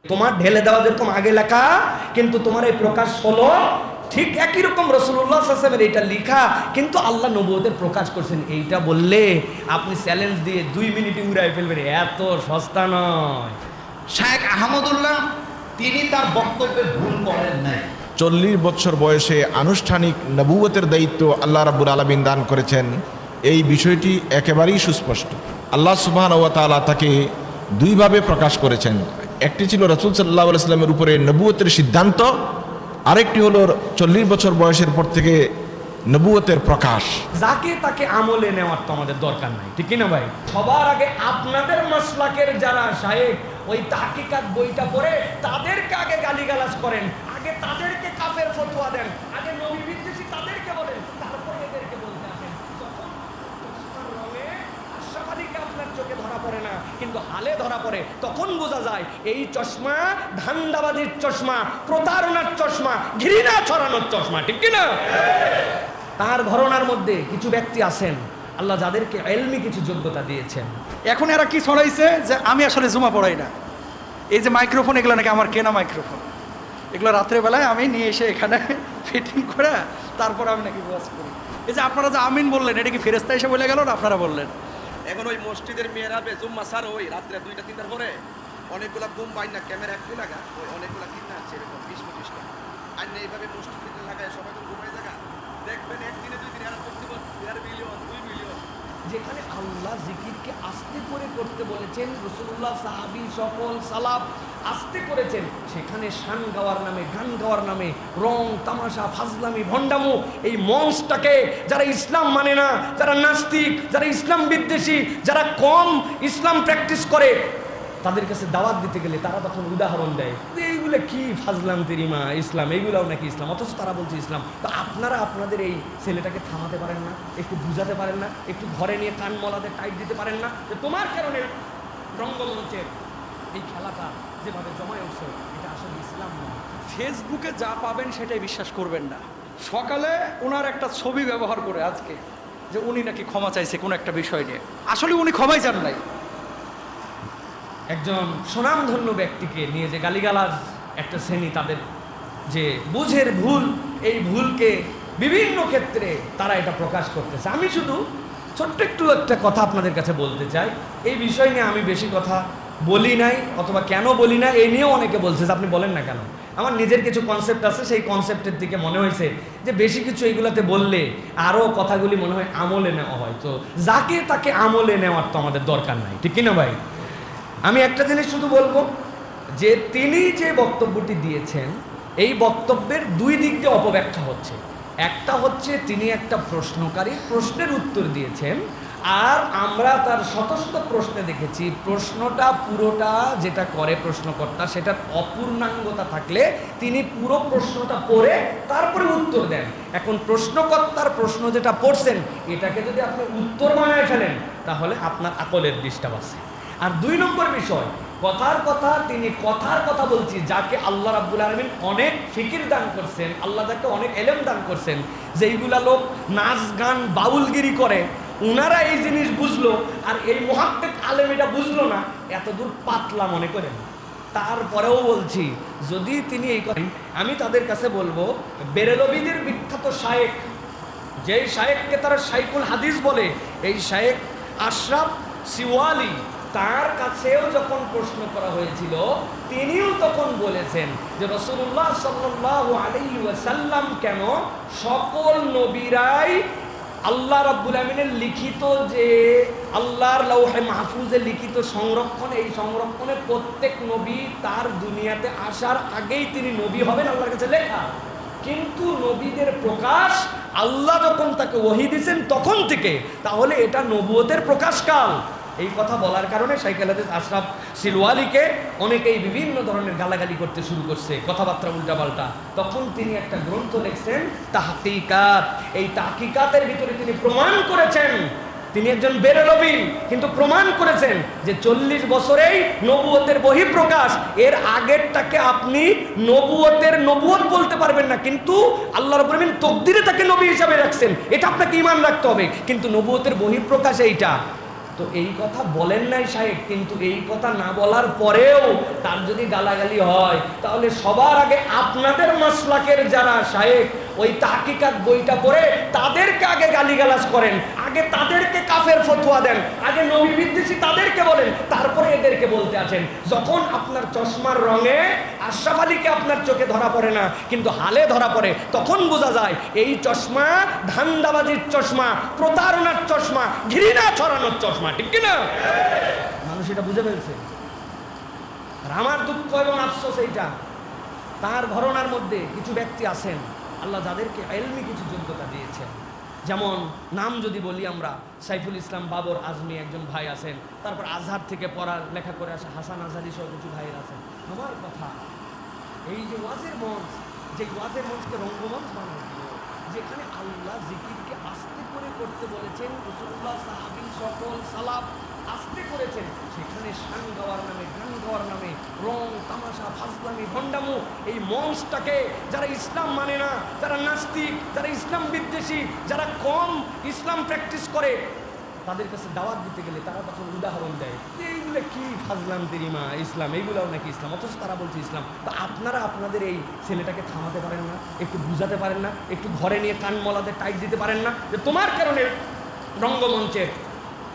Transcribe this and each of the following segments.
তোমার ঢেলে দেওয়া যেরকম আগে লেখা, কিন্তু তোমার এই প্রকাশ হলো ঠিক একই রকম রাসূলুল্লাহ সাল্লাল্লাহু আলাইহি ওয়াসাল্লামের এটা লেখা, কিন্তু আল্লাহ নবুয়তের প্রকাশ করছেন। এইটা বললে আপনি চ্যালেঞ্জ দিয়ে 2 মিনিটে উড়াই ফেলবেন, এত সস্তা নয়। শায়েখ আহমদুল্লাহ তিনি তার বক্তব্যে ভুল করেন নাই। 40 বছর বয়সে আনুষ্ঠানিক নবুয়তের দায়িত্ব আল্লাহ রাব্বুল আলামিন দান করেছেন, এই বিষয়টি একেবারেই সুস্পষ্ট। আল্লাহ সুবহানাহু ওয়া তাআলা তাকে দুইভাবে প্রকাশ করেছেন। একটি ছিল রাসূল সাল্লাল্লাহু আলাইহি ওয়াসাল্লামের উপরে নবুয়তের সিদ্ধান্ত, আরেকটি হলো 40 বছর বয়সের পর থেকে নবুয়তের প্রকাশ। যাকে তাকে আমলে নেওয়ার তো আমাদের দরকার নাই, ঠিক না ভাই? সবার আগে আপনাদের মাসলাকের যারা শায়েখ ওই তাহকিকাত বইটা পড়ে তাদেরকে আগে গালিগালাজ করেন, আগে তাদেরকে কাফের ফতোয়া দেন, আগে নবী বিদ্বেষী তাদেরকে বলেন, তারপরে এদেরকে বলতে আসেন। যখন চশমার রঙে আশরাফ আলীকে আপনার চোখে ধরা পড়ে না, কিন্তু হালে ধরা পড়ে, তখন বোঝা যায় এই চশমা ধান্দাবাজির চশমা, প্রতারণার চশমা, ঘৃণা ছড়ানোর চশমা, ঠিক কিনা? তার ঘরনার মধ্যে কিছু ব্যক্তি আছেন আল্লাহ যাদেরকে ইলমি কিছু যোগ্যতা দিয়েছেন। এখন এরা কি ছড়াইছে যে আমি আসলে জুমা পড়াই না, এই যে মাইক্রোফোন এগুলো নাকি আমার কেনা মাইক্রোফোন, এগুলো রাত্রেবেলায় আমি নিয়ে এসে এখানে ফিটিং করে তারপর আমি নাকি ওয়াজ করি। এই যে আপনারা যে আমিন বললেন, এটা কি ফেরেশতা এসে বলে গেল না আপনারা বললেন? এখন ওই মসজিদের মেয়েরাবে জুম্মা সার ওই রাত্রে 2টা 3টার পরে অনেকগুলা বোম বাইনা ক্যামেরা একটু লাগা ওই অনেকগুলা কিনা আছে এরকম 20-25টা আর এইভাবে মসজিদে লাগায় সবাই তো ঘুমাই জায়গা দেখবেন একদিনে 2 দিন এরা করতে পারবে 1.5 মিলিয়ন 2 মিলিয়ন। যেখানে আল্লাহ জিকিরকে আস্তে করে করতে বলেছেন, রাসূলুল্লাহ সাহাবী সকল সালাফ আস্তে করেছেন, সেখানে শান গাওয়ার নামে, গান গাওয়ার নামে রং তামাশা ফাজলামি ভণ্ডামো এই মঞ্চটাকে যারা ইসলাম মানে না, যারা নাস্তিক, যারা ইসলাম বিদ্বেষী, যারা কম ইসলাম প্র্যাকটিস করে, তাদের কাছে দাওয়াত দিতে গেলে তারা তখন উদাহরণ দেয় যে এইগুলো কি ফাজলাম তেরিমা ইসলাম, এইগুলাও নাকি ইসলাম, অথচ তারা বলছে ইসলাম। তো আপনারা আপনাদের এই ছেলেটাকে থামাতে পারেন না, একটু বুঝাতে পারেন না, একটু ঘরে নিয়ে কান মলাতে টাইট দিতে পারেন না যে তোমার কারণে রঙ্গমঞ্চের এই খেলাটা যেভাবে জমায় উঠছে এটা আসলে ইসলাম নয়। ফেসবুকে যা পাবেন সেটাই বিশ্বাস করবেন না। সকালে ওনার একটা ছবি ব্যবহার করে আজকে যে উনি নাকি ক্ষমা চাইছে কোনো একটা বিষয় নিয়ে, আসলে উনি ক্ষমাই চান নাই। একজন সুনামধন্য ব্যক্তিকে নিয়ে যে গালিগালাজ একটা শ্রেণী, তাদের যে বুঝের ভুল, এই ভুলকে বিভিন্ন ক্ষেত্রে তারা এটা প্রকাশ করতেছে। আমি শুধু ছোট্ট একটু একটা কথা আপনাদের কাছে বলতে চাই। এই বিষয় নিয়ে আমি বেশি কথা বলি নাই, অথবা কেন বলি না এই নিয়েও অনেকে বলছে যে আপনি বলেন না কেন। আমার নিজের কিছু কনসেপ্ট আছে, সেই কনসেপ্টের দিকে মনে হয়েছে যে বেশি কিছু এইগুলোতে বললে আরও কথাগুলি মনে হয় আমলে নেওয়া হয়, তো যাকে তাকে আমলে নেওয়ার তো আমাদের দরকার নাই, ঠিক কিনা ভাই? আমি একটা জিনিস শুধু বলবো যে তিনি যে বক্তব্যটি দিয়েছেন এই বক্তব্যের 2 দিক দিয়ে অপব্যাখ্যা হচ্ছে। একটা হচ্ছে তিনি একটা প্রশ্নকারী প্রশ্নের উত্তর দিয়েছেন, আর আমরা তার শত শত প্রশ্নে দেখেছি প্রশ্নটা পুরোটা যেটা করে প্রশ্নকর্তা সেটার অপূর্ণাঙ্গতা থাকলে তিনি পুরো প্রশ্নটা পড়ে তারপরে উত্তর দেন। এখন প্রশ্নকর্তার প্রশ্ন যেটা পড়ছেন এটাকে যদি আপনি উত্তর বানায় ফেলেন তাহলে আপনার আকলের ডিস্টার্ব আছে। আর 2 নম্বর বিষয়, কথার কথা বলছি, যাকে আল্লাহ রাব্বুল আলামিন অনেক ফিকির দান করছেন, আল্লাহ যাকে অনেক এলেম দান করছেন, যেইগুলা লোক নাচ গান বাউলগিরি করে উনারা এই জিনিস বুঝলো আর এই মুহাক্কিক আলেম এটা বুঝলো না, এতদূর পাতলা মনে করেন। তারপরেও বলছি যদি তিনি এই করেন, আমি তাদের কাছে বলবো বেরেলবিদের বিখ্যাত শায়েখ, যেই শায়েখকে তারা শাইখুল হাদিস বলে, এই শায়েখ আশরাফ সিওয়ালি, তার কাছেও যখন প্রশ্ন করা হয়েছিল তিনিও তখন বলেছেন যে রাসূলুল্লাহ সাল্লাল্লাহু আলাইহি ওয়াসাল্লাম কেন সকল নবীরাই আল্লাহ রাব্বুল আমিনের লিখিত যে আল্লাহর লৌহে মাহফুজে লিখিত সংরক্ষণ, এই সংরক্ষণে প্রত্যেক নবী তার দুনিয়াতে আসার আগেই তিনি নবী হবেন আল্লাহর কাছে লেখা, কিন্তু নবীদের প্রকাশ আল্লাহ যখন তাকে ওহী দিয়েছেন তখন থেকে, তাহলে এটা নবুয়তের প্রকাশকাল। এই কথা বলার কারণে শাইখ আল হাদিস আশরাফ সিলওয়ালিকে অনেকেই বিভিন্ন ধরনের গালাগালি করতে শুরু করছে, কথাবার্তা উল্টাপাল্টা। তখন তিনি একটা গ্রন্থ লিখছেন তাহকিকাত, এই তাহকিকাতের ভিতরে তিনি প্রমাণ করেছেন, তিনি একজন বেরেলবি কিন্তু প্রমাণ করেছেন যে 40 বছরেই নবুয়তের বহিঃপ্রকাশ, এর আগেরটাকে আপনি নবুয়ত বলতে পারবেন না, কিন্তু আল্লাহ রাব্বুল আমিন তকদিরে তাকে নবী হিসাবে রাখছেন, এটা আপনাকে ঈমান রাখতে হবে, কিন্তু নবুয়তের বহিঃপ্রকাশ এইটা। তো এই কথা বলেন নাই শায়েখ, কিন্তু এই কথা না বলার পরেও তার যদি গালাগালি হয় তাহলে সবার আগে আপনাদের মাসলাকের যারা শায়েখ ওই তাহকিকাত বইটা পড়ে তাদেরকে আগে গালিগালাজ করেন, আগে তাদেরকে কাফের ফতোয়া দেন, আগে নবী বিদ্বেষী তাদেরকে বলেন, তারপরে এদেরকে বলতে আছেন। যখন আপনার চশমার রঙে আশরাফ আলীকে আপনার চোখে ধরা পড়ে না কিন্তু হালে ধরা পড়ে, তখন বোঝা যায় এই চশমা ধান্দাবাজির চশমা, প্রতারণার চশমা, ঘৃণা ছড়ানোর চশমা, ঠিক কিনা? মানুষ এটা বুঝে ফেলছে। আর আমার দুঃখ এবং আফসোস এইটা, তার ঘরনার মধ্যে কিছু ব্যক্তি আছেন আল্লাহ যাদেরকে ইলমি কিছু যোগ্যতা দিয়েছেন। যেমন নাম যদি বলি আমরা, সাইফুল ইসলাম বাবর আজমি একজন ভাই আছেন, তারপর আজহার থেকে পড়া লেখা করে আসা হাসান আজহারি সহ কিছু ভাইয়ের আছেন। আমার কথা, এই যে ওয়াজের মঞ্চ, যে ওয়াজের মঞ্চকে রঙ্গমঞ্চ বানানো হলো, যেখানে আল্লাহ জিকিরকে আস্তে করে করতে বলেছেন, রাসূলুল্লাহ সাহাবী সকল সালাফ আস্তে করেছেন, সেখানে শান গাওয়ার নামে, গান গাওয়ার নামে রং তামাশা ফাজলামি ভণ্ডামু, এই মঞ্চটাকে যারা ইসলাম মানে না, যারা নাস্তিক, যারা ইসলাম বিদ্বেষী, যারা কম ইসলাম প্র্যাকটিস করে, তাদের কাছে দাওয়াত দিতে গেলে তারা তখন উদাহরণ দেয় এইগুলো কি ফাজলাম তেরিমা ইসলাম, এইগুলোও নাকি ইসলাম, অথচ তারা বলছে ইসলাম। তো আপনারা আপনাদের এই ছেলেটাকে থামাতে পারেন না, একটু বুঝাতে পারেন না, একটু ঘরে নিয়ে কান মলাতে টাইট দিতে পারেন না যে তোমার কারণে রঙ্গমঞ্চের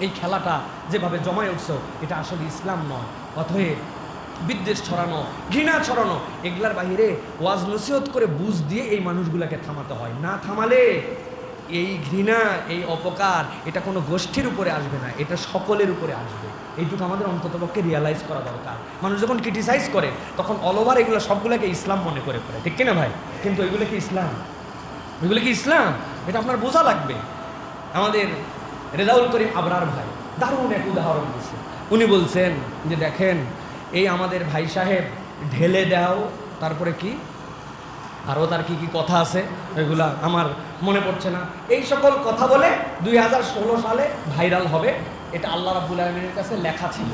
এই খেলাটা যেভাবে জমায় উঠছো এটা আসলে ইসলাম নয়। অতএব বিদ্বেষ ছড়ানো, ঘৃণা ছড়ানো, এগুলার বাহিরে ওয়াজ নসিহত করে বুঝ দিয়ে এই মানুষগুলোকে থামাতে হয়। না থামালে এই ঘৃণা, এই অপকার এটা কোনো গোষ্ঠীর উপরে আসবে না, এটা সকলের উপরে আসবে। এইটুকু আমাদের অন্ততপক্ষে রিয়ালাইজ করা দরকার। মানুষ যখন ক্রিটিসাইজ করে তখন অল ওভার এগুলো সবগুলোকে ইসলাম মনে করে, ঠিক কিনা ভাই? কিন্তু এগুলো কি ইসলাম? এগুলো কি ইসলাম? এটা আপনার বোঝা লাগবে। আমাদের রেজাউল করিম আবরার ভাই দারুণ এক উদাহরণ দিচ্ছে। উনি বলছেন যে দেখেন এই আমাদের ভাই সাহেব ঢেলে দাও, তারপরে কি আরও তার কি কি কথা আছে এগুলা আমার মনে পড়ছে না, এই সকল কথা বলে 2016 সালে ভাইরাল হবে। এটা আল্লাহ রাব্বুল আলামিনের কাছে লেখা ছিল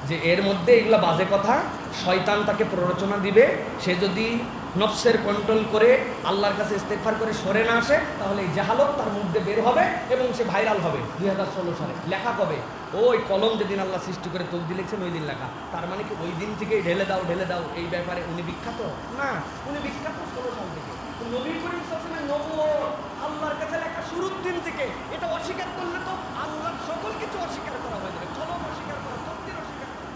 যে এর মধ্যে এগুলা বাজে কথা, শয়তান তাকে প্ররোচনা দিবে, সে যদি নফসের কন্ট্রোল করে আল্লাহর কাছে ইস্তেগফার করে সরে না আসে তাহলে এই জাহালত তার মধ্যে বের হবে এবং সে ভাইরাল হবে। 2016 সালে লেখা কবে? ওই কলম যেদিন আল্লাহ সৃষ্টি করে তকদির লিখছেন ওই দিন লেখা। তার মানে কি ওই দিন থেকেই ঢেলে দাও ঢেলে দাও এই ব্যাপারে উনি বিখ্যাত? না, উনি বিখ্যাত 16 সাল থেকে। নবী করিম সাল্লাল্লাহু আলাইহি ওয়াসাল্লামের নবুয়ত আল্লাহর কাছে লেখা শুরুর দিন থেকে। এটা অস্বীকার করলে তো আল্লাহর সকল কিছু অস্বীকার করা হয়ে যাবে। কলম অস্বীকার করা, তকদির অস্বীকার করা।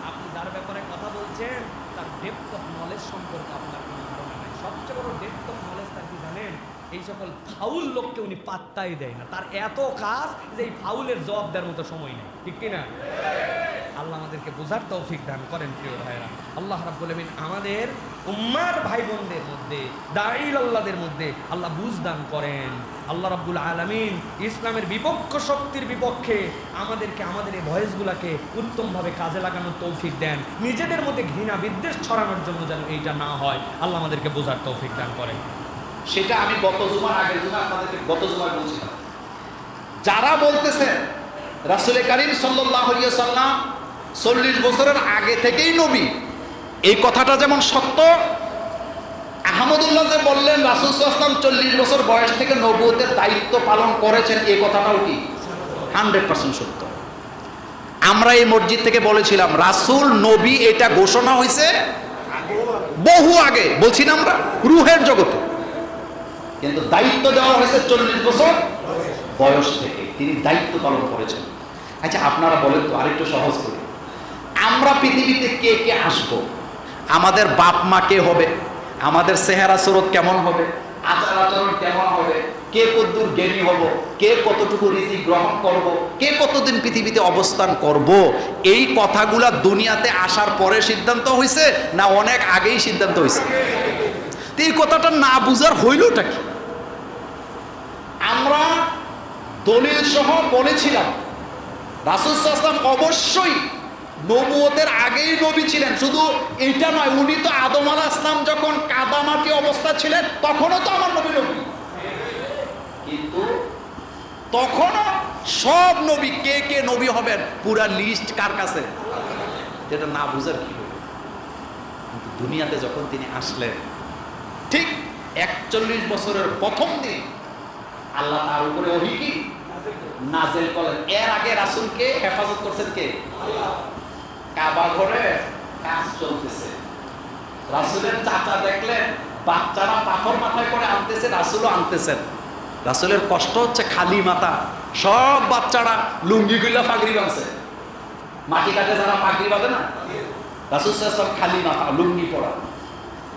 আপনি যার ব্যাপারে কথা বলছেন তার ডেপথ অফ নলেজ সম্পর্কে আপনার কোনো ধারণা নাই। সবচেয়ে বড় ডেপথ অফ নলেজ তার কি জানেন? এই সকল ফাউল লোককে উনি পাত্তাই দেয় না। তার এত কাজ যে এই ফাউলের জবাব দেওয়ার মতো সময় নেই, ঠিক কিনা? আল্লাহ আমাদেরকে বোঝার তৌফিক দান করেন প্রিয় ভাইরা। আল্লাহ রাব্বুল আলামিন আমাদের উম্মার ভাই বোনদের মধ্যে, দাঈল আল্লাহদের মধ্যে আল্লাহ বুঝ দান করেন। আল্লাহ রাব্বুল আলামিন ইসলামের বিপক্ষ শক্তির বিপক্ষে আমাদেরকে আমাদের এই ভয়েসগুলোকে উত্তমভাবে কাজে লাগানোর তৌফিক দেন। নিজেদের মধ্যে ঘৃণা বিদ্বেষ ছড়ানোর জন্য যেন এইটা না হয়, আল্লাহ আমাদেরকে বোঝার তৌফিক দান করেন। সেটা আমি গত জুমার আগের জুমা আপনাদেরকে গত জুমার বলছিলাম, যারা বলতেছেন রাসূল কারীম সাল্লাল্লাহু আলাইহি ওয়াসাল্লাম 40 বছরের আগে থেকেই নবী, এই কথাটা যেমন সত্য, আহমদুল্লাহ যে বললেন রাসূল সাল্লাল্লাহু আলাইহি ওয়াসাল্লাম 40 বছর বয়স থেকে নবুয়তের দায়িত্ব পালন করেছেন, এই কথাটাও কি 100% সত্য। আমরা এই মসজিদ থেকে বলেছিলাম রাসূল নবী এটা ঘোষণা হয়েছে বহু আগে, বলছি না আমরা, রূহের জগতে, কিন্তু দায়িত্ব দেওয়া হয়েছে 40 বছর বয়স থেকে, তিনি দায়িত্ব পালন করেছেন। আচ্ছা আপনারা বলেন তো আরেকটু সহজ করে, আমরা পৃথিবীতে কে কে আসব, আমাদের বাপ মা কে হবে, আমাদের চেহারা সুরত কেমন হবে, আচার আচরণ কেমন হবে, কে কতদূর জ্ঞানী হব, কে কতটুকু রিজিক গ্রহণ করব, কে কতদিন পৃথিবীতে অবস্থান করব, এই কথাগুলা দুনিয়াতে আসার পরে সিদ্ধান্ত হয়েছে না অনেক আগেই সিদ্ধান্ত হয়েছে? এই কথাটা না বুঝার হইলটা কি? আমরা দলিল সহ বলেছিলাম রাসূল সাল্লাল্লাহু আলাইহি ওয়াসাল্লাম অবশ্যই নবুয়তের আগেই নবী ছিলেন। শুধু এটা নয়, উনি তো আদম আলাইহিস সালাম যখন কাদামাটি অবস্থা ছিলেন তখনও তো আমার নবী। কিন্তু তখনও সব নবী কে কে নবী হবেন পুরা লিস্ট কার কাছে, যেটা না বুঝার কি হবে। কিন্তু দুনিয়াতে যখন তিনি আসলেন ঠিক 41 বছরের প্রথম দিন আল্লাহ তার উপরে ওহী কি নাযিল করলেন। এর আগে রাসূলকে হেফাজত করছেন কে? কাবা ঘরে কাজ চলতেছে, রাসূলের চাচা দেখলেন বাচ্চারা পাথর মাথায় করে আনতেছে, রাসূলও আনতেছেন। রাসূলের কষ্ট হচ্ছে খালি মাথা, সব বাচ্চারা লুঙ্গি গুলা পাগড়ি বাঁধছে, মাটি কাটে যারা পাগড়ি বাঁধে না, রাসূল সাল্লাল্লাহু আলাইহি ওয়াসাল্লাম খালি মাথা লুঙ্গি পরা।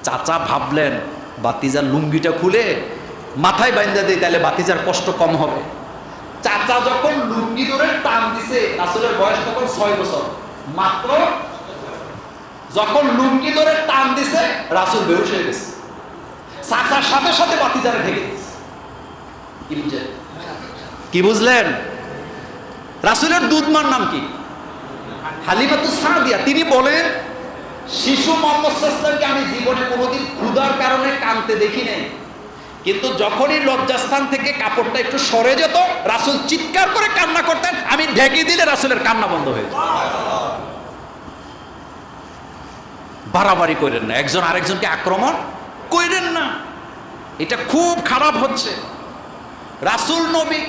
চাচা ভাবলেন বাতিজার লুঙ্গিটা খুলে মাথায় বাইন্ধা দেয়, তাহলে বাতিজার কষ্ট কম হবে। চাচা যখন লুঙ্গি ধরে টান দিছে, রাসূলের বয়স তখন 6 বছর মাত্র, যখন লুঙ্গি ধরে টান দিছে রাসূল বেহুশ হয়ে গেছে, চাচার সাথে সাথে বাতিজারে ঢেকে দিছে। কি বুঝলেন? কি বুঝলেন? রাসূলের দুধমার নাম কি? হালিমাতুস সাদিয়া। তিনি বলেন শিশু মুহাম্মদ সাল্লাল্লাহু আলাইহি ওয়াসাল্লামকে আমি জীবনে কোনোদিন ক্ষুধার কারণে কাঁদতে দেখি নাই, কিন্তু যখনই লজ্জাস্থান থেকে কাপড়টা একটু সরে যেত রাসূল চিৎকার করে কান্না করতেন, আমি ঢেকে দিলে রাসূলের কান্না বন্ধ হয়ে যেত। বাড়াবাড়ি করেন না, একজন আরেকজনকে আক্রমণ করেন না, এটা খুব খারাপ হচ্ছে। রাসূল নবী,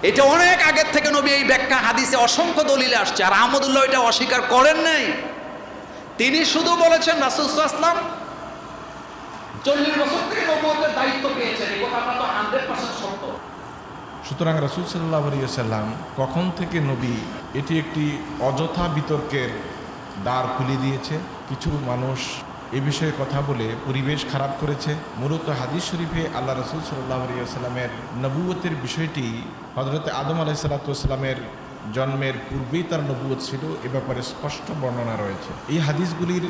এটা অনেক আগের থেকে নবী এই ব্যাখ্যা হাদিসে অসংখ্য দলিলে আসছে, আর আহমদুল্লাহ এটা অস্বীকার করেন নাই। তিনি শুধু বলেছেন রাসূল সাল্লাল্লাহু আলাইহি ওয়াসাল্লাম 40 বছর থেকে নবুয়তের দায়িত্ব পেয়েছেন, এই কথাটা তো 100% সত্য। সুতরাং রাসূল সাল্লাল্লাহু আলাইহি ওয়াসাল্লাম কখন থেকে নবী, এটি একটি অযথা বিতর্কের দ্বার খুলে দিয়েছে। কিছু মানুষ এ বিষয়ে কথা বলে পরিবেশ খারাপ করেছে। মূলত হাদিস শরীফে আল্লাহ রাসূল সাল্লাল্লাহু আলাইহি ওয়াসাল্লামের নবুয়তের বিষয়টি হযরত আদম আলাইহিস সালাতু ওয়াসসালামের জন্মের পূর্বেই তার নবুয়ত ছিল, এ ব্যাপারে স্পষ্ট বর্ণনা রয়েছে। এই হাদিসগুলির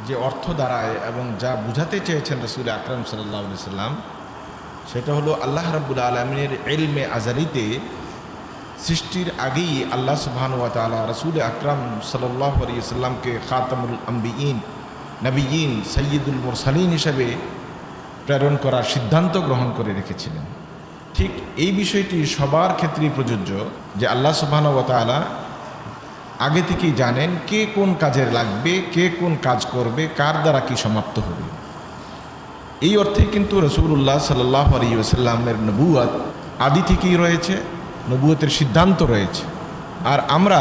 যে অর্থ দাঁড়ায় এবং যা বুঝাতে চেয়েছেন রাসূল আকরাম সাল্লাল্লাহু আলাইহি ওয়াসাল্লাম, সেটা হলো আল্লাহ রাব্বুল আলামিনের ইলমে আযালিতে সৃষ্টির আগেই আল্লাহ সুবহানাহু ওয়া তাআলা রাসূল আকরাম সাল্লাল্লাহু আলাইহি ওয়াসাল্লামকে খাতামুল আম্বিয়িন, নবিয়িন, সাইয়্যিদুল মুরসালিন হিসেবে প্রেরণ করার সিদ্ধান্ত গ্রহণ করে রেখেছিলেন। ঠিক এই বিষয়টি সবার ক্ষেত্রেই প্রযোজ্য যে আল্লাহ সুবহানাহু ওয়া তাআলা আগে থেকেই জানেন কে কোন কাজে লাগবে, কে কোন কাজ করবে, কার দ্বারা কি সমাপ্ত হবে। এই অর্থে কিন্তু রাসূলুল্লাহ সাল্লাল্লাহু আলাইহি ওয়াসাল্লামের নবুয়ত আদি থেকেই রয়েছে, নবুয়তের সিদ্ধান্ত রয়েছে। আর আমরা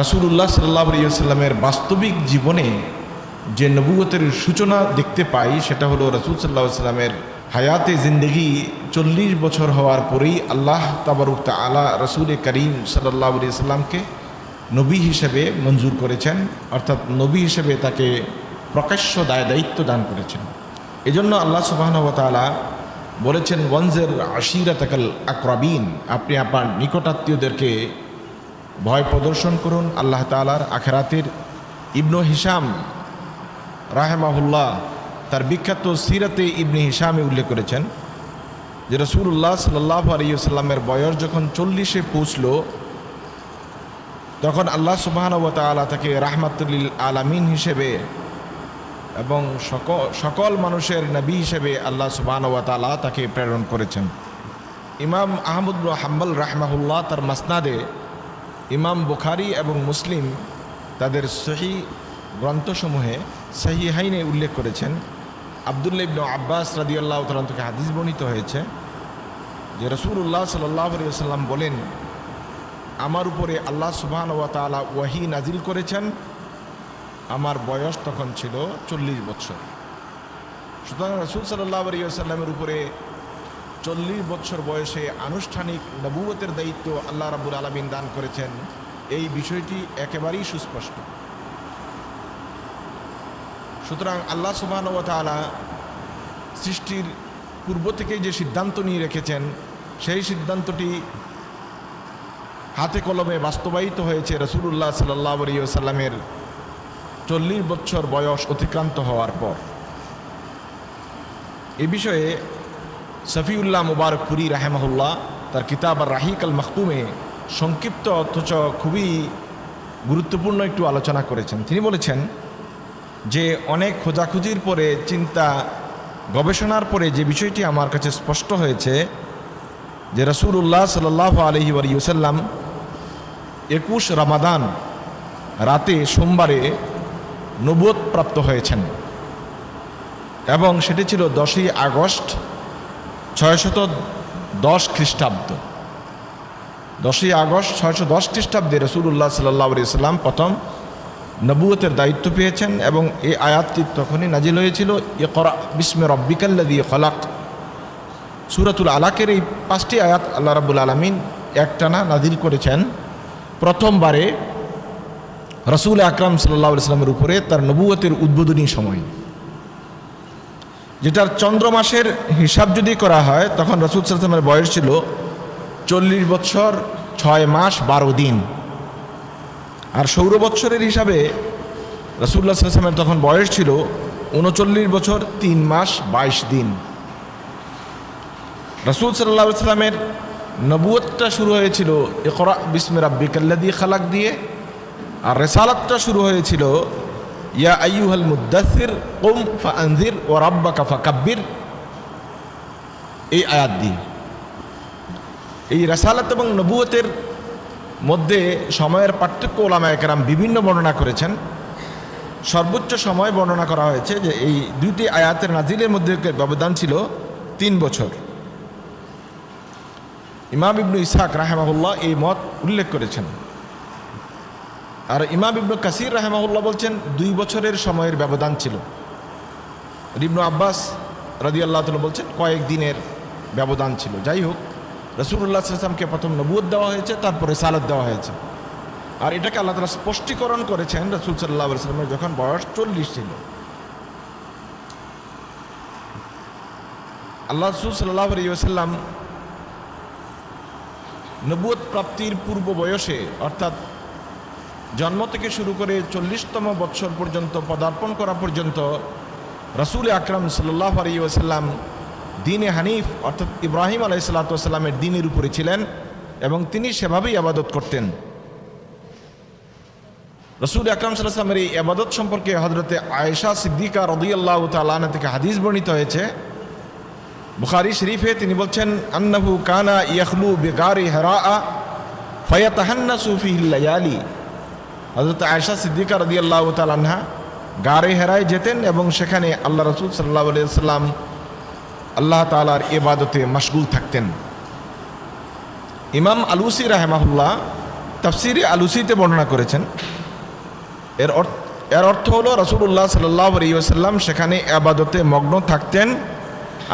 রাসূলুল্লাহ সাল্লাল্লাহু আলাইহি ওয়াসাল্লামের বাস্তবিক জীবনে যে নবুয়তের সূচনা দেখতে পাই সেটা হলো রাসূল সাল্লাল্লাহু আলাইহি ওয়াসাল্লামের হায়াতে জিন্দেগি 40 বছর হওয়ার পরেই আল্লাহ তাবারক তাআলা রাসূল করিম সাল্লাল্লাহু আলাইহি ওয়াসাল্লামকে নবী হিসেবে মঞ্জুর করেছেন, অর্থাৎ নবী হিসেবে তাকে প্রকাশ্য দায়িত্ব দান করেছেন। এজন্য আল্লাহ সুবহানাহু ওয়া তাআলা বলেছেন ওয়ানজির আশিরাতাকাল আকরাবিন, আপনি আপনার নিকটাত্মীয়দেরকে ভয় প্রদর্শন করুন। আল্লাহ তাআলার আখিরাতের ইবনু হিশাম রাহিমাহুল্লাহ তার বিখ্যাত সিরাতে ইবনে হিশামে উল্লেখ করেছেন যে রাসূলুল্লাহ সাল্লাল্লাহু আলাইহি ওয়াসাল্লামের বয়স যখন 40-এ পৌঁছল তখন আল্লাহ সুবহানাহু ওয়া তাআলা তাকে রাহমাতুল লিল আলামিন হিসেবে এবং সকল মানুষের নবী হিসেবে আল্লাহ সুবহানাহু ওয়া তাআলা তাকে প্রেরণ করেছেন। ইমাম আহমদ ইবনে হাম্বল রাহমাহুল্লাহ তার মাসনাদে, ইমাম বুখারী এবং মুসলিম তাদের সহিহ গ্রন্থসমূহে সহিহাইনে উল্লেখ করেছেন, আব্দুল্লাহ ইবনে আব্বাস রাদিয়াল্লাহু তাআলা থেকে হাদিস বর্ণিত হয়েছে যে রাসূলুল্লাহ সাল্লাল্লাহু আলাইহি ওয়াসাল্লাম বলেন, আমার উপরে আল্লাহ সুবহানাহু ওয়া তাআলা ওয়াহি নাজিল করেছেন, আমার বয়স তখন ছিল 40 বছর। সুতরাং রাসূল সাল্লাল্লাহু আলাইহি ওয়াসাল্লামের উপরে 40 বছর বয়সে আনুষ্ঠানিক নবুয়তের দায়িত্ব আল্লাহ রাব্বুল আলামিন দান করেছেন, এই বিষয়টি একেবারেই সুস্পষ্ট। সুতরাং আল্লাহ সুবহানাহু ওয়া তাআলা সৃষ্টির পূর্ব থেকেই যে সিদ্ধান্ত নিয়ে রেখেছেন সেই সিদ্ধান্তটি হাতে কলমে বাস্তবায়িত হয়েছে রাসূলুল্লাহ সাল্লাল্লাহু আলাইহি ওয়াসাল্লামের 40 বছর বয়স অতিক্রান্ত হওয়ার পর। এ বিষয়ে সফিউল্লাহ মুবারকপুরি রাহিমাহুল্লাহ তার কিতাব আর রাহিক আল মাখতুমে সংক্ষিপ্ত অথচ খুবই গুরুত্বপূর্ণ একটু আলোচনা করেছেন। তিনি বলেছেন যে অনেক খোঁজাখুঁজির পরে, চিন্তা গবেষণার পরে যে বিষয়টি আমার কাছে স্পষ্ট হয়েছে যে রাসূলুল্লাহ সাল্লাল্লাহু আলাইহি ওয়াসাল্লাম 21 রমাদান রাতে সোমবারে নবুয়ত প্রাপ্ত হয়েছেন এবং সেটি ছিল 10ই আগস্ট 610 খ্রিস্টাব্দ। 10ই আগস্ট 610 খ্রিস্টাব্দে রাসূলুল্লাহ সাল্লাল্লাহু আলাইহি ওয়াসাল্লাম প্রথম নবুয়তের দায়িত্ব পেয়েছেন এবং এই আয়াতটি তখনই নাজিল হয়েছিল, ইকরা বিস্মি রাব্বিকাল্লাযী খলাক। সূরাতুল আলাকের এই 5টি আয়াত আল্লাহ রাব্বুল আলামিন একটানা নাজিল করেছেন প্রথমবারে রাসূল আকরাম সাল্লাল্লাহু আলাইহি ওয়াসাল্লামের উপরে তার নবুয়তের উদ্বোধনী সময়, যেটার চন্দ্র মাসের হিসাব যদি করা হয় তখন রাসূল সাল্লাল্লাহু আলাইহি ওয়াসাল্লামের বয়স ছিল 40 বছর 6 মাস 12 দিন। আর সৌর বৎসরের হিসাবে রাসূলুল্লাহ সাল্লাল্লাহু আলাইহি ওয়াসাল্লামের তখন বয়স ছিল 39 বছর 3 মাস 22 দিন। রাসূল সাল্লাল্লাহু আলাইহি ওয়াসাল্লামের নবুয়তটা শুরু হয়েছিল ইকরা বিস্মি রাব্বিকাল্লাযী খালাক দিয়ে, আর রিসালাতটা শুরু হয়েছিল ইয়া আইয়ুহাল মুদ্দাসসির কুম ফাআনজির ওয়া রাব্বাকা ফাকাব্বির এই আয়াত দিয়ে। এই রিসালাত এবং নবুয়তের মধ্যে সময়ের পার্থক্য ওলামায়ে কেরাম বিভিন্ন বর্ণনা করেছেন। সর্বোচ্চ সময় বর্ণনা করা হয়েছে যে এই দুইটি আয়াতের নাজিলের মধ্যে ব্যবধান ছিল 3 বছর। ইমাম ইবনু ইসহাক রাহিমাহুল্লাহ এই মত উল্লেখ করেছেন, আর ইমাম ইবনু কাসির রাহিমাহুল্লাহ বলছেন 2 বছরের সময়ের ব্যবধান ছিল। ইবনু আব্বাস রাদিয়াল্লাহু তাআলা বলছেন কয়েক দিনের ব্যবধান ছিল। যাই হোক, রাসূলুল্লাহ সাল্লাল্লাহু আলাইহি ওয়াসাল্লামকে প্রথম নবুয়ত দেওয়া হয়েছে, তারপরে রিসালাত দেওয়া হয়েছে। আর এটাকে আল্লাহ তাআলা স্পষ্টীকরণ করেছেন রাসূল সাল্লাল্লাহু আলাইহি ওয়াসাল্লামের যখন বয়স 40 ছিল। আল্লাহ রাসূল সাল্লাল্লাহু আলাইহি ওয়াসাল্লাম নবুয়ত প্রাপ্তির পূর্ব বয়সে অর্থাৎ জন্ম থেকে শুরু করে 40তম বৎসর পর্যন্ত পদার্পণ করা পর্যন্ত রাসূল আকরাম সাল্লাল্লাহু আলাইহি ওয়াসাল্লাম দ্বীনে হানিফ অর্থাৎ ইব্রাহিম আলাইহিস সালাতু ওয়াসসালামের দ্বীনের উপরে ছিলেন এবং তিনি সেভাবেই ইবাদত করতেন। রাসূল আকরাম সাল্লাল্লাহু আলাইহি ওয়াসাল্লামের এই ইবাদত সম্পর্কে হযরতে আয়েশা সিদ্দিকা রাদিয়াল্লাহু তাআলা আনহা থেকে হাদিস বর্ণিত হয়েছে বুখারী শরীফে। তিনি বলছেন আন্নাহু কানা ইয়াখলু বিগারি হিরা ফায়াতাহান্নাসু ফিহিল লায়ালি। হযরত আয়েশা সিদ্দিকা রাদিয়াল্লাহু তাআলা আনহা গারে হেরায় যেতেন এবং সেখানে আল্লাহ রাসূল সাল্লাল্লাহু আলাইহি ওয়াসাল্লাম আল্লাহ তাআলার ইবাদতে মশগুল থাকতেন। ইমাম আলুসি রাহিমাহুল্লাহ তাফসীরে আলুসিতে বর্ণনা করেছেন, এর অর্থ হলো রাসূলুল্লাহ সাল্লাল্লাহু আলাইহি ওয়াসাল্লাম সেখানে ইবাদতে মগ্ন থাকতেন,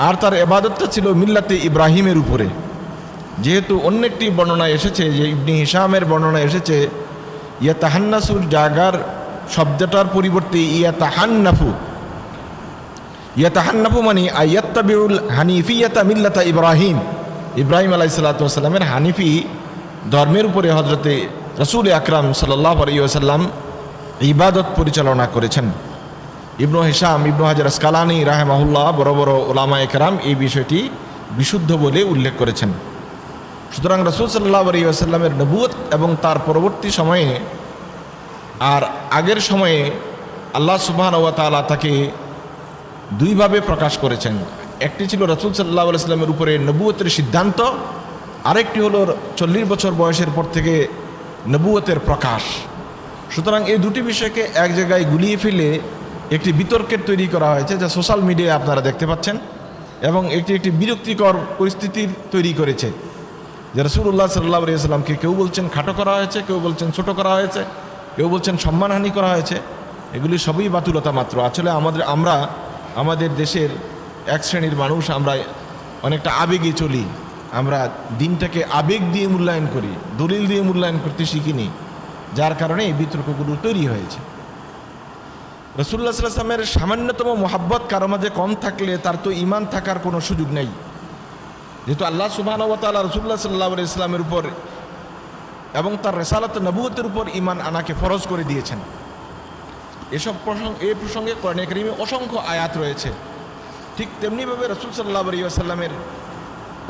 আর তার ইবাদতটা ছিল মিল্লাতে ইব্রাহিমের উপরে। যেহেতু অন্য একটি বর্ণনায় এসেছে, যে ইবনে হিশামের বর্ণনায় এসেছে ইয়াতাহান্নাসুর জাগার শব্দটার পরিবর্তে ইয়াতাহান্নাফু। ইয়াতাহান্নাফু মানে আয়াত্তাবিউল হানিফিয়াতা মিল্লাতা ইব্রাহিম। ইব্রাহিম আলাইহিস সালাতু ওয়াসসালামের হানিফি ধর্মের উপরে হযরতে রাসূল আকরাম সাল্লাল্লাহু আলাইহি ওয়াসাল্লাম ইবাদত পরিচালনা করেছেন। ইবনু হিশাম, ইবনু হাজার আসকালানী রাহিমাহুল্লাহ বড় বড় উলামায়ে কেরাম এই বিষয়টি বিশুদ্ধ বলে উল্লেখ করেছেন। সুতরাং রাসূল সাল্লাল্লাহু আলাইহি ওয়াসাল্লামের নবুয়ত এবং তার পরবর্তী সময়ে আর আগের সময়ে আল্লাহ সুবহানাহু ওয়া তাআলা তাকে দুইভাবে প্রকাশ করেছেন। একটি ছিল রাসূল সাল্লাল্লাহু আলাইহি ওয়াসাল্লামের উপরে নবুয়তের সিদ্ধান্ত, আরেকটি হলো 40 বছর বয়সের পর থেকে নবুয়তের প্রকাশ। সুতরাং এই দুটি বিষয়কে এক জায়গায় গুলিয়ে ফেলে একটি বিতর্কের তৈরি করা হয়েছে, যা সোশ্যাল মিডিয়ায় আপনারা দেখতে পাচ্ছেন, এবং একটি বিরক্তিকর পরিস্থিতির তৈরি করেছে। যে রাসূলুল্লাহ সাল্লাল্লাহু আলাইহি ওয়াসাল্লামকে কেউ বলছেন খাটো করা হয়েছে, কেউ বলছেন ছোট করা হয়েছে, কেউ বলছেন সম্মানহানি করা হয়েছে। এগুলি সবই বাতুলতা মাত্র। আসলে আমরা আমাদের দেশের এক শ্রেণীর মানুষ আমরা অনেকটা আবেগে চলি। আমরা দিনটাকে আবেগ দিয়ে মূল্যায়ন করি, দলিল দিয়ে মূল্যায়ন করতে শিখিনি, যার কারণে এই বিতর্কগুলো তৈরি হয়েছে। রাসূলুল্লাহ সাল্লাল্লাহু আলাইহি ওয়াসাল্লামের সামান্যতম মহাব্বত কারো মাঝে কম থাকলে তার তো ঈমান থাকার কোনো সুযোগ নেই। যেহেতু আল্লাহ সুবহানাহু ওয়া তাআলা রাসূলুল্লাহ সাল্লাল্লাহু আলাইহি ওয়াসাল্লামের উপর এবং তার রিসালাত নবুয়তের উপর ঈমান আনাকে ফরজ করে দিয়েছেন। এই প্রসঙ্গে কোরআনে কারীমে অসংখ্য আয়াত রয়েছে। ঠিক তেমনিভাবে রাসূল সাল্লাল্লাহু আলাইহি ওয়াসাল্লামের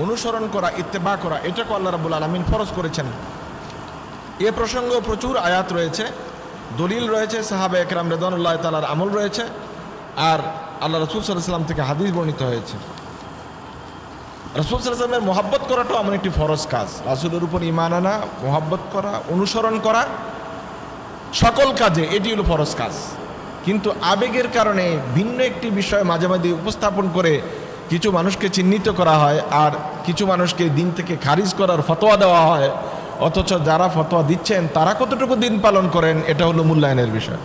অনুসরণ করা, ইত্তেবা করা, এটাকে আল্লাহ রাব্বুল আলামিন ফরজ করেছেন। এ প্রসঙ্গেও প্রচুর আয়াত রয়েছে, দলিল রয়েছে, সাহাবা একরাম রিদওয়ানুল্লাহি তাআলার আমল রয়েছে, আর আল্লাহ রাসূল সাল্লাল্লাহু আলাইহি ওয়াসাল্লাম থেকে হাদিস বর্ণিত হয়েছে। রাসূল সাল্লাল্লাহু আলাইহি ওয়াসাল্লামের মহব্বত করাটাও এমন একটি ফরজ কাজ। রাসূলের উপর ঈমান আনা, মহব্বত করা, অনুসরণ করা সকল কাজে এটি হলো ফরজ কাজ। কিন্তু আবেগের কারণে ভিন্ন একটি বিষয় মাঝে মাঝে উপস্থাপন করে কিছু মানুষকে চিহ্নিত করা হয়, আর কিছু মানুষকে দিন থেকে খারিজ করার ফতোয়া দেওয়া হয়, অথচ যারা ফতোয়া দিচ্ছেন তারা কতটুকু দিন পালন করেন এটা হলো মূল্যায়নের বিষয়।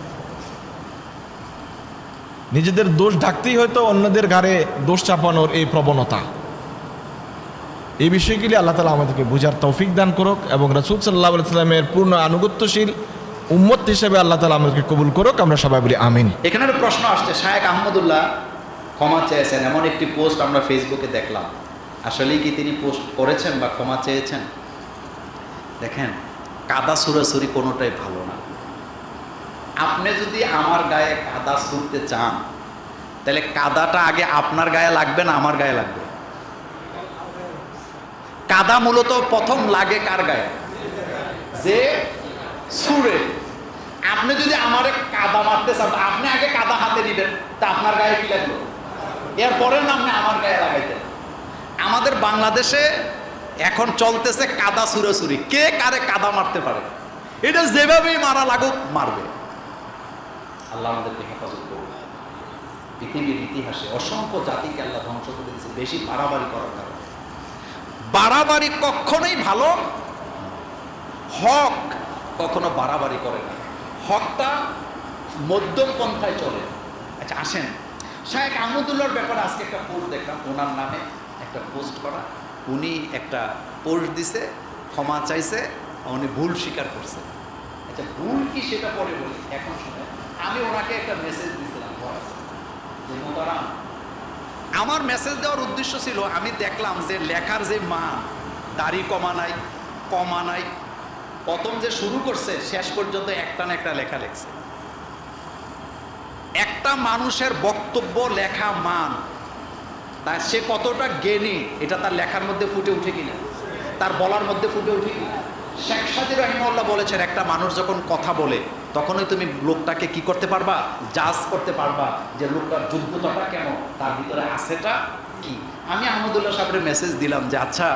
নিজেদের দোষ ঢাকতেই হয়তো অন্যদের ঘাড়ে দোষ চাপানোর এই প্রবণতা, এই বিষয়গুলি আল্লাহ তাআলা আমাদেরকে বোঝার তৌফিক দান করুক এবং রাসূল সাল্লাল্লাহু আলাইহি ওয়াসাল্লামের পূর্ণ আনুগত্যশীল উম্মত হিসেবে আল্লাহ তাআলা আমাদেরকে কবুল করুক। আমরা সবাই বলি আমিন। এখানে একটা প্রশ্ন আসছে, শায়েখ আহমদুল্লাহ ক্ষমা চেয়েছেন, এমন একটি পোস্ট আমরা ফেসবুকে দেখলাম, আসলেই কি তিনি পোস্ট করেছেন বা ক্ষমা চেয়েছেন? দেখেন, কাদা ছুড়াছুরি কোনোটাই ভালো না। আপনি যদি আমার গায়ে কাদা ছুঁড়তে চান তাহলে কাদাটা আগে আপনার গায়ে লাগবে না আমার গায়ে লাগবে? কাদা মূলত প্রথম লাগে কার গায়ে? যে ছুঁড়ে। আপনি যদি আমারে কাদা মারতে চান আপনি আগে কাদা হাতে নিবেন, তা আপনার গায়ে কি লাগলো? এরপরে না আপনি আমার গায়ে লাগাইতেন। আমাদের বাংলাদেশে এখন চলতেছে কাদা ছুড়াছুরি, কে কারে কাদা মারতে পারে, এটা যেভাবেই মারা লাগুক মারবে। আল্লাহ আমাদেরকে হেফাজত করুন। পৃথিবীর ইতিহাসে অসংখ্য জাতিকে আল্লাহ ধ্বংস করে দিয়েছে বেশি বাড়াবাড়ি করার কারণে। বাড়াবাড়ি কখনোই ভালো, হক কখনো বাড়াবাড়ি করে না, হকটা মধ্যম পন্থায় চলে। আচ্ছা আসেন, শায়েখ আহমদুল্লাহর ব্যাপারে আজকে একটা পোস্ট দেখলাম, ওনার নামে একটা পোস্ট করা, উনি একটা পোস্ট দিছে, ক্ষমা চাইছে, উনি ভুল স্বীকার করছে। আচ্ছা ভুল কি সেটা পরে বলি, এখন শুনে আমি ওনাকে একটা মেসেজ দিয়েছিলাম যে মোহতারাম, আমার মেসেজ দেওয়ার উদ্দেশ্য ছিল, আমি দেখলাম যে লেখার যে মান, দাড়ি কমা নাই, প্রথম যে শুরু করছে শেষ পর্যন্ত একটা না একটা লেখা লেখছে। একটা মানুষের বক্তব্য লেখা মান, তার সে কতটা জ্ঞানী এটা তার লেখার মধ্যে ফুটে উঠে কিনা, তার বলার মধ্যে ফুটে উঠে কিনা। শেখ সাদী রাহিমাহুল্লাহ বলেছেন, একটা মানুষ যখন কথা বলে তখনই তুমি লোকটাকে কি করতে পারবা, জাজ করতে পারবা যে লোকটার যোগ্যতাটা কেন, তার ভিতরে আছেটা কি। আমি আহমদুল্লাহ সাহেবের মেসেজ দিলাম যে আচ্ছা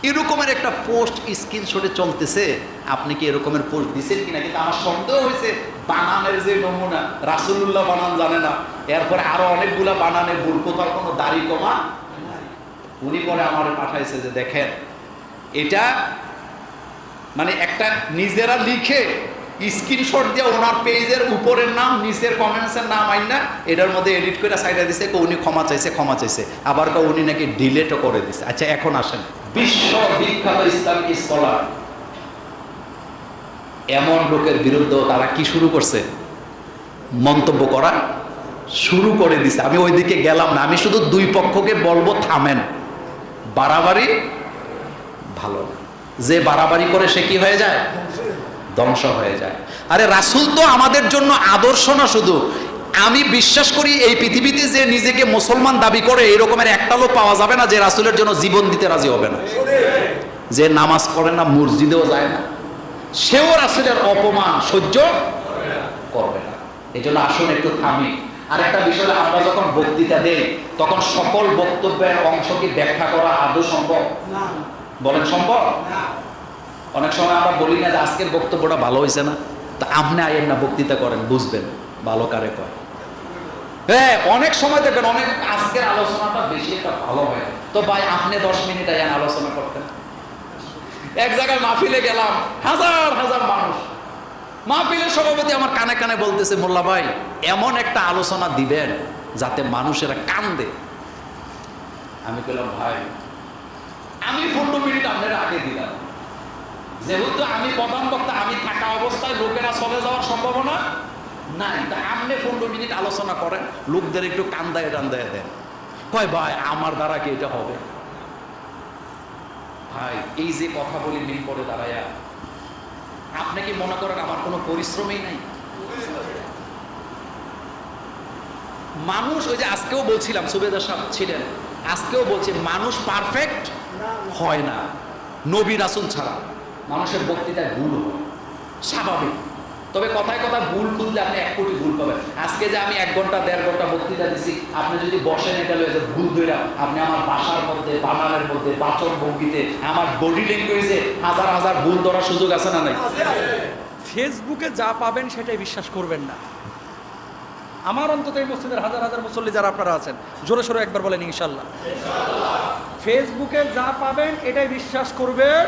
এরকমের একটা পোস্ট স্ক্রিনশটে চলতেছে, আপনি কি এরকমের পোস্ট দিচ্ছেন কিনা। কিন্তু আমার সন্দেহ হয়েছে বানানের যে নমুনা, রাসূলুল্লাহ বানান জানে না, এরপরে আরো অনেকগুলা বানানে ভুল, কোথাও কোনো দাড়ি কমা। উনি পরে আমার পাঠাইছে যে দেখেন এটা মানে একটা নিজেরা লিখে স্ক্রিনশট দিয়ে ওনার পেজের উপরের নাম নিচের কমেন্টসের নাম আইন না, এটার মধ্যে এডিট করে সাইডে দিছে, উনি ক্ষমা চাইছে, আবার উনি নাকি ডিলেটও করে দিছে। আচ্ছা এখন আসেন, বিশ্ব বিখ্যাত ইসলামিক স্কলার এমন লোকের বিরুদ্ধে তারা কি শুরু করছে, মন্তব্য করা শুরু করে দিছে। আমি ওইদিকে গেলাম না, আমি শুধু দুই পক্ষকে বলবো থামেন, বাড়াবাড়ি ভালো না। যে বাড়াবাড়ি করে সে কি হয়ে যায়, ধ্বংস হয়ে যায়। আরে রাসূল তো আমাদের জন্য আদর্শ না শুধু, আমি বিশ্বাস করি এই পৃথিবীতে যে নিজেকে মুসলমান দাবি করে এরকমের একটা লোক পাওয়া যাবে না যে রাসূলের জন্য জীবন দিতে রাজি হবে না। যে নামাজ পড়ে না, মসজিদেও যায় না, সেও রাসূলের অপমান সহ্য করবে না। এই জন্য আসুন একটু থামি। আর একটা বিষয়, আমরা যখন বক্তৃতা দেই তখন সকল বক্তব্যের অংশকে ব্যাখ্যা করা আদৌ সম্ভব? বলেন সম্ভব? অনেক সময় আমরা বলি না যে আজকের বক্তব্যটা ভালো হয়েছে না, তা আপনি আইয়েন না বক্তৃতা করেন, বুঝবেন ভালো কারে কয়। হ্যাঁ অনেক সময় দেখবেন অনেক আজকের আলোচনাটা বেশি একটা ভালো হয়, তো ভাই আপনি 10 মিনিট আইয়েন আলোচনা করতেন। এক জায়গায় মাহফিলে গেলাম, হাজার হাজার মানুষ, মাহফিলের সভাপতি আমার কানে কানে বলতেছে, মোল্লা ভাই এমন একটা আলোচনা দিবেন যাতে মানুষেরা কান্দে। আমি বললাম ভাই আমি 15 মিনিট আপনার আগে দিলাম, যেহেতু আমি প্রধান বক্তা, আমি থাকা অবস্থায় লোকেরা চলে যাওয়ার সম্ভাবনা নাই, তা আপনি 15 মিনিট আলোচনা করেন, লোকদের একটু কান্দায় টান্দায় দেন। কয় ভাই আমার দ্বারা কি এটা হবে? ভাই এই যে কথা বলি মিল করে দাঁড়ায়া, আপনি কি মনে করেন আমার কোনো পরিশ্রমই নাই? মানুষ ওই যে আজকেও বলছিলাম, সুবেদার সাহেব ছিলেন, আজকেও বলছি মানুষ পারফেক্ট হয় না, নবী রাসূল ছাড়া মানুষের বক্তৃতায় ভুল হয়, স্বাভাবিক। তবে কথায় কথা ভুল খুঁজলে আপনি 1 কোটি ভুল পাবেন। আজকে যে আমি 1 ঘন্টা 1.5 ঘন্টা বক্তৃতা দিছি, আপনি যদি বসেন এটা লয়ে যে ভুল ধইরা আপনি আমার ভাষার মধ্যে, বানানের মধ্যে, বাচন ভঙ্গিতে, আমার বডি ল্যাঙ্গুয়েজে হাজার হাজার ভুল ধরার সুযোগ আছে না নাই? ফেসবুকে যা পাবেন সেটাই বিশ্বাস করবেন না। আমার অন্তত এই মসজিদের হাজার হাজার মুসল্লি যারা আপনারা আছেন, জোরে সোরে একবার বলেন ইনশাল্লাহ। ফেসবুকে যা পাবেন এটাই বিশ্বাস করবেন।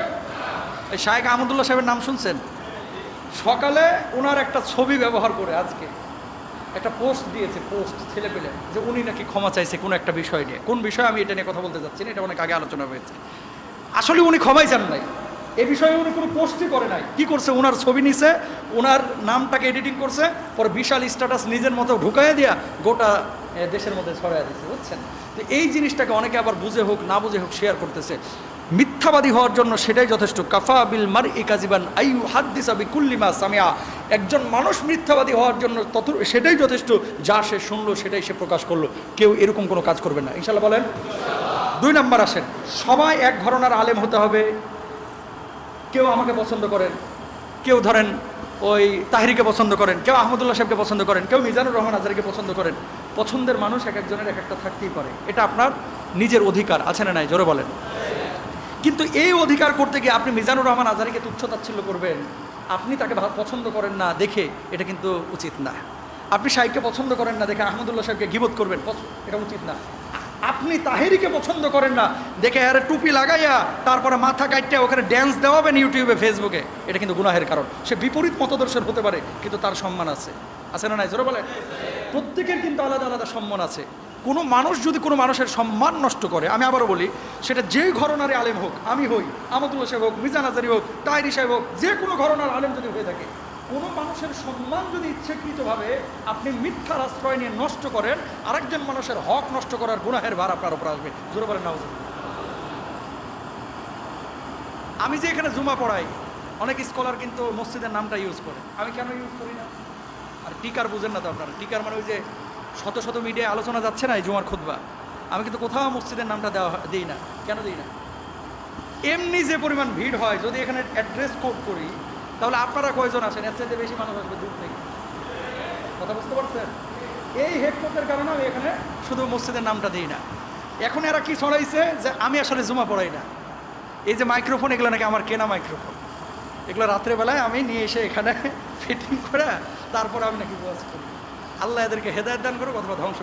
এই শায়েখ আহমদুল্লাহ সাহেবের নাম শুনছেন? সকালে ওনার একটা ছবি ব্যবহার করে আজকে একটা পোস্ট দিয়েছে, পোস্ট ছেলে পেলে, যে উনি নাকি ক্ষমা চাইছে কোনো একটা বিষয় নিয়ে। কোন বিষয় আমি এটা নিয়ে কথা বলতে যাচ্ছি না, এটা অনেক আগে আলোচনা হয়েছে। আসলে উনি ক্ষমাই চান নাই, এ বিষয়ে উনি কোনো পোস্টই করে নাই। কি করছে, ওনার ছবি নিছে, ওনার নামটাকে এডিটিং করছে, পরে বিশাল স্ট্যাটাস নিজের মতো ঢুকাইয়া দিয়া গোটা দেশের মধ্যে ছড়াইয়া দিচ্ছে, বুঝছেন? তো এই জিনিসটাকে অনেকে আবার বুঝে হোক না বুঝে হোক শেয়ার করতেছে। মিথ্যাবাদী হওয়ার জন্য সেটাই যথেষ্ট। কাফা বিল মারই কাযিবান আইয়ু হাদ্দিসা বিকুল্লি মা সামিআ। একজন মানুষ মিথ্যাবাদী হওয়ার জন্য সেটাই যথেষ্ট, যা সে শুনলো সেটাই সে প্রকাশ করলো। কেউ এরকম কোনো কাজ করবে না, ইনশাআল্লাহ বলেন। 2 নম্বর আসেন, সবাই এক ঘরানার আলেম হতে হবে। কেউ আমাকে পছন্দ করেন, কেউ ধরেন ওই তাহরিকে পছন্দ করেন, কেউ আহমদুল্লাহ সাহেবকে পছন্দ করেন, কেউ মিজানুর রহমান আজহারিকে পছন্দ করেন। পছন্দের মানুষ এক একজনের এক একটা থাকতেই পারে, এটা আপনার নিজের অধিকার, আছে না নাই? জোরে বলেন। কিন্তু এই অধিকার করতে গিয়ে আপনি মিজানুর রহমান আজহারিকে তুচ্ছ-তাচ্ছিল্য করবেন, আপনি তাকে পছন্দ করেন না দেখে, এটা কিন্তু উচিত না। আপনি শাইখকে পছন্দ করেন না দেখে আহমদুল্লাহ সাহেবকে গীবত করবেন, এটা উচিত না। আপনি তাহেরিকে পছন্দ করেন না দেখে আরে টুপি লাগাইয়া তারপরে মাথা কাটতে ওখানে ড্যান্স দেওয়াবেন ইউটিউবে, ফেসবুকে, এটা কিন্তু গুনাহের কারণ। সে বিপরীত মতদর্শের হতে পারে, কিন্তু তার সম্মান আছে, আছে না নাই? জোরে বলেন। প্রত্যেকের কিন্তু আলাদা আলাদা সম্মান আছে। কোনো মানুষ যদি কোনো মানুষের সম্মান নষ্ট করে, আমি আবারও বলি, সেটা যেই ঘরানারে আলেম হোক, আমি হই, আহমদুল্লাহ সাহেব হোক, মিজান আজহারি হোক, তাহেরি সাহেব হোক, যে কোনো ঘরানার আলেম যদি হয়ে থাকে, কোনো মানুষের সম্মান যদি ইচ্ছাকৃতভাবে আপনি মিথ্যার আশ্রয় নিয়ে নষ্ট করেন, আরেকজন মানুষের হক নষ্ট করার গুনাহের ভার আপনার উপর আসবে। জোরে বলেন নাউজ। আমি যে এখানে জুমা পড়াই, অনেক স্কলার কিন্তু মসজিদের নামটা ইউজ করে, আমি কেন ইউজ করি না? আর টিকার বুঝেন না তো আপনারা, টিকার মানে ওই যে শত শত মিডিয়ায় আলোচনা যাচ্ছে না এই জুমার খুতবা, আমি কিন্তু কোথাও মসজিদের নামটা দিই না। কেন দিই না? এমনি যে পরিমাণ ভিড় হয়, যদি এখানে অ্যাড্রেস কোড করি, তাহলে আপনারা কয়জন আসেন? এর চাইতে বেশি মানুষ আসবে দূর থেকে। কথা বুঝতে পারছেন? এই হেডকোর্টের কারণে আমি এখানে শুধু মসজিদের নামটা দিই না। এখন এরা কি ছড়াইছে যে আমি আসলে জুমা পড়াই না। এই যে মাইক্রোফোন, এগুলো নাকি আমার কেনা মাইক্রোফোন, এগুলো রাত্রেবেলায় আমি নিয়ে এসে এখানে ফিটিং করে তারপর আমি নাকি ওয়াজ করি। আল্লাহ এদেরকে হেদায়েত দান করুক অথবা ধ্বংস